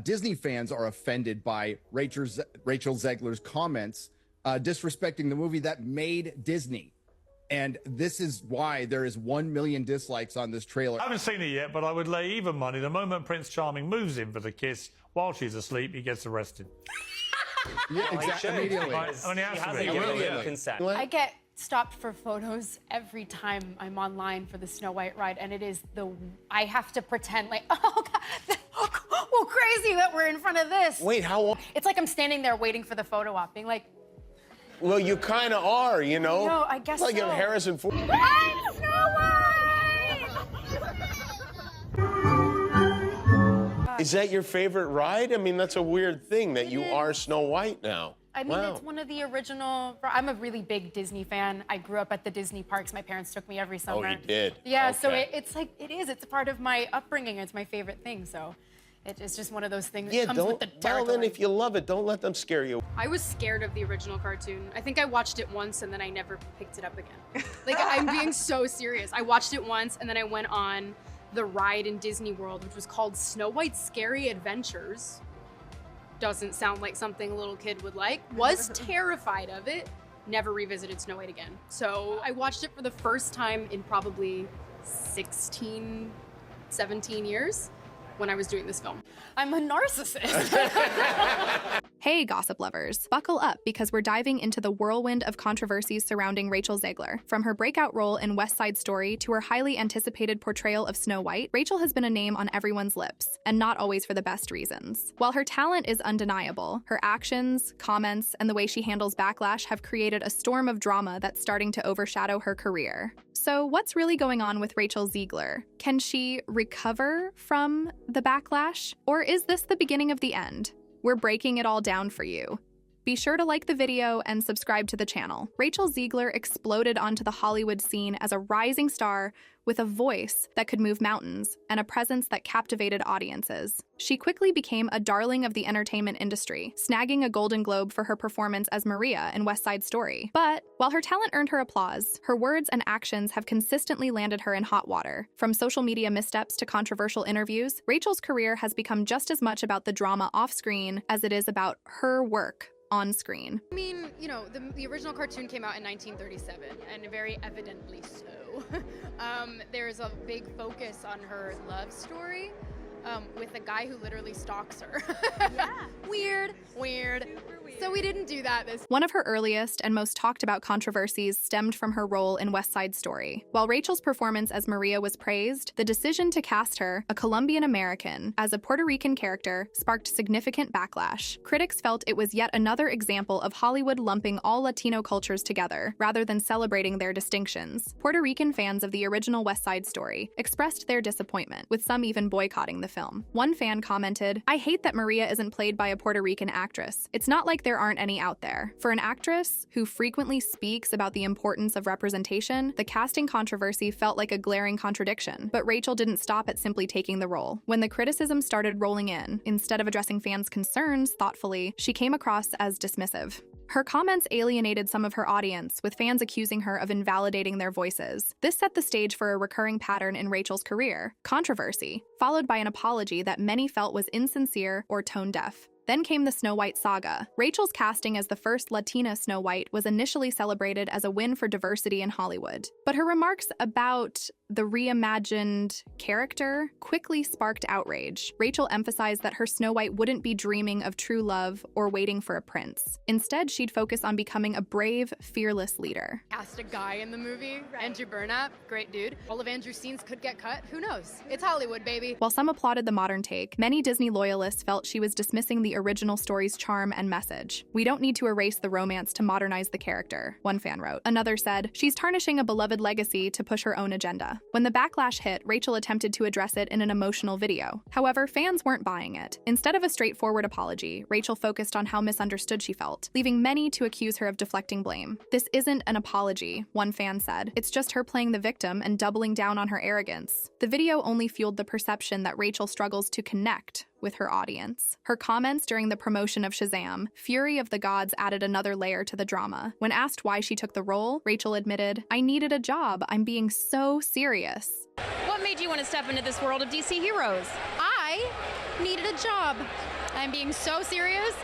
Disney fans are offended by Rachel Zegler's comments disrespecting the movie that made Disney. And this is why there is 1 million dislikes on this trailer. I haven't seen it yet, but I would lay even money the moment Prince Charming moves in for the kiss while she's asleep, he gets arrested. Yeah, exactly. Immediately. I get stopped for photos every time I'm online for the Snow White ride, and it is I have to pretend like, oh God, well, crazy that we're in front of this. Wait, how long? It's like I'm standing there waiting for the photo op, being like, well, you kind of are, you know? No, I guess it's like so. if Harrison Ford. I'm Snow White! Is that your favorite ride? I mean, that's a weird thing that you are Snow White now. I mean, it's one of the original. I'm a really big Disney fan. I grew up at the Disney parks. My parents took me every summer. Oh, you did? Yeah, okay. so it's like, it's a part of my upbringing. It's my favorite thing, so. It's just one of those things that comes with the territory. Well, then if you love it, don't let them scare you. I was scared of the original cartoon. I think I watched it once and then I never picked it up again. Like, I'm being so serious. I watched it once and then I went on the ride in Disney World, which was called Snow White's Scary Adventures. Doesn't sound like something a little kid would like. Was terrified of it. Never revisited Snow White again. So I watched it for the first time in probably 16, 17 years. When I was doing this film. I'm a narcissist. Hey, gossip lovers. Buckle up because we're diving into the whirlwind of controversies surrounding Rachel Zegler. From her breakout role in West Side Story to her highly anticipated portrayal of Snow White, Rachel has been a name on everyone's lips, and not always for the best reasons. While her talent is undeniable, her actions, comments, and the way she handles backlash have created a storm of drama that's starting to overshadow her career. So what's really going on with Rachel Zegler? Can she recover from the backlash? Or is this the beginning of the end? We're breaking it all down for you. Be sure to like the video and subscribe to the channel. Rachel Zegler exploded onto the Hollywood scene as a rising star with a voice that could move mountains and a presence that captivated audiences. She quickly became a darling of the entertainment industry, snagging a Golden Globe for her performance as Maria in West Side Story. But while her talent earned her applause, her words and actions have consistently landed her in hot water. From social media missteps to controversial interviews, Rachel's career has become just as much about the drama off-screen as it is about her work on screen. I mean, you know, the original cartoon came out in 1937, and very evidently so. There's a big focus on her love story with a guy who literally stalks her. Yeah. Weird. So we didn't do that this. One of her earliest and most talked about controversies stemmed from her role in West Side Story. While Rachel's performance as Maria was praised, the decision to cast her, a Colombian American, as a Puerto Rican character sparked significant backlash. Critics felt it was yet another example of Hollywood lumping all Latino cultures together, rather than celebrating their distinctions. Puerto Rican fans of the original West Side Story expressed their disappointment, with some even boycotting the film. One fan commented, "I hate that Maria isn't played by a Puerto Rican actress. It's not like there aren't any out there." For an actress who frequently speaks about the importance of representation, the casting controversy felt like a glaring contradiction. But Rachel didn't stop at simply taking the role. When the criticism started rolling in, instead of addressing fans' concerns thoughtfully, she came across as dismissive. Her comments alienated some of her audience, with fans accusing her of invalidating their voices. This set the stage for a recurring pattern in Rachel's career: controversy, followed by an apology that many felt was insincere or tone-deaf. Then came the Snow White saga. Rachel's casting as the first Latina Snow White was initially celebrated as a win for diversity in Hollywood. But her remarks about the reimagined character quickly sparked outrage. Rachel emphasized that her Snow White wouldn't be dreaming of true love or waiting for a prince. Instead, she'd focus on becoming a brave, fearless leader. Cast a guy in the movie, Andrew Burnap, great dude. All of Andrew's scenes could get cut, who knows? It's Hollywood, baby. While some applauded the modern take, many Disney loyalists felt she was dismissing the original story's charm and message. "We don't need to erase the romance to modernize the character," one fan wrote. Another said, "She's tarnishing a beloved legacy to push her own agenda." When the backlash hit, Rachel attempted to address it in an emotional video. However, fans weren't buying it. Instead of a straightforward apology, Rachel focused on how misunderstood she felt, leaving many to accuse her of deflecting blame. "This isn't an apology," one fan said. "It's just her playing the victim and doubling down on her arrogance." The video only fueled the perception that Rachel struggles to connect with her audience. Her comments during the promotion of Shazam, Fury of the Gods, added another layer to the drama. When asked why she took the role, Rachel admitted, "I needed a job. I'm being so serious." What made you want to step into this world of DC heroes? I needed a good job. I'm being so serious.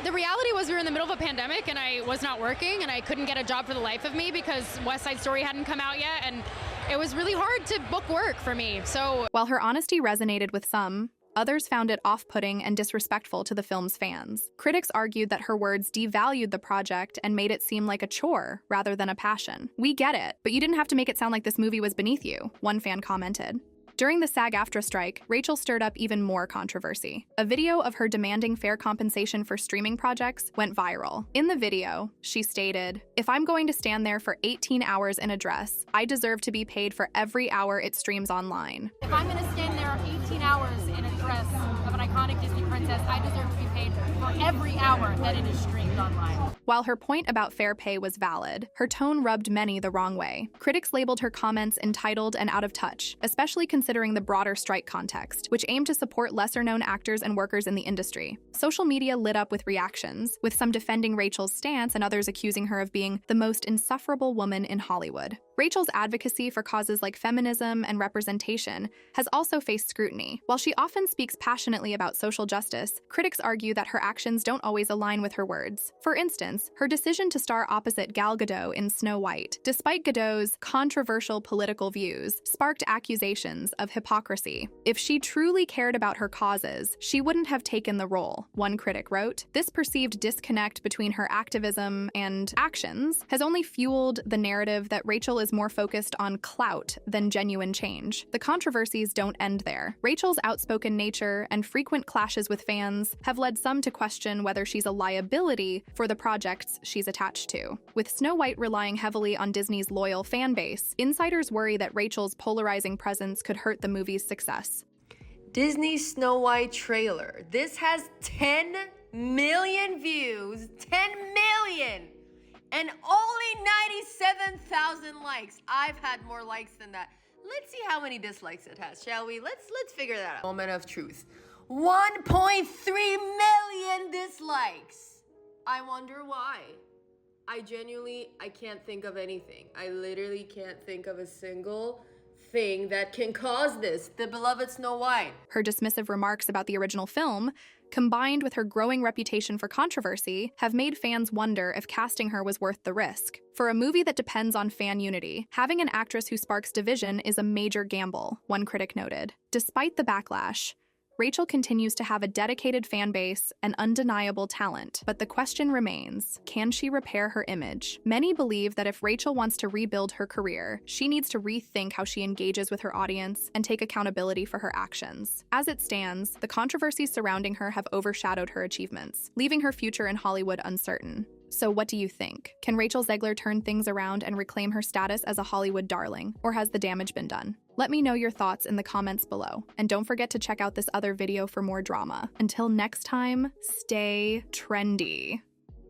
The reality was we were in the middle of a pandemic and I was not working and I couldn't get a job for the life of me because West Side Story hadn't come out yet, and it was really hard to book work for me. So while her honesty resonated with some, others found it off-putting and disrespectful to the film's fans. Critics argued that her words devalued the project and made it seem like a chore rather than a passion. "We get it, but you didn't have to make it sound like this movie was beneath you," one fan commented. During the SAG-AFTRA strike, Rachel stirred up even more controversy. A video of her demanding fair compensation for streaming projects went viral. In the video, she stated, "If I'm going to stand there for 18 hours in a dress, I deserve to be paid for every hour it streams online." If I'm going to stand there 18 hours in a dress of an iconic Disney princess, I deserve to be paid for every hour that it is streamed online. While her point about fair pay was valid, her tone rubbed many the wrong way. Critics labeled her comments entitled and out of touch, especially considering the broader strike context, which aimed to support lesser-known actors and workers in the industry. Social media lit up with reactions, with some defending Rachel's stance and others accusing her of being the most insufferable woman in Hollywood. Rachel's advocacy for causes like feminism and representation has also faced scrutiny. While she often speaks passionately about social justice, critics argue that her actions don't always align with her words. For instance, her decision to star opposite Gal Gadot in Snow White, despite Gadot's controversial political views, sparked accusations of hypocrisy. If she truly cared about her causes, she wouldn't have taken the role, one critic wrote. This perceived disconnect between her activism and actions has only fueled the narrative that Rachel is more focused on clout than genuine change. The controversies don't end there. Rachel's outspoken nature and frequent clashes with fans have led some to question whether she's a liability for the projects she's attached to. With Snow White relying heavily on Disney's loyal fan base, insiders worry that Rachel's polarizing presence could hurt the movie's success. Disney Snow White trailer. This has 10 million views. 10 million! And only 97,000 likes. I've had more likes than that. Let's see how many dislikes it has, shall we? Let's figure that out. Moment of truth. 1.3 million dislikes. I wonder why. I can't think of anything. I literally can't think of a single thing that can cause this. The beloved Snow White. Her dismissive remarks about the original film, combined with her growing reputation for controversy, have made fans wonder if casting her was worth the risk. For a movie that depends on fan unity, having an actress who sparks division is a major gamble, one critic noted. Despite the backlash, Rachel continues to have a dedicated fan base and undeniable talent, but the question remains, can she repair her image? Many believe that if Rachel wants to rebuild her career, she needs to rethink how she engages with her audience and take accountability for her actions. As it stands, the controversies surrounding her have overshadowed her achievements, leaving her future in Hollywood uncertain. So what do you think? Can Rachel Zegler turn things around and reclaim her status as a Hollywood darling, or has the damage been done? Let me know your thoughts in the comments below, and don't forget to check out this other video for more drama. Until next time, stay trendy.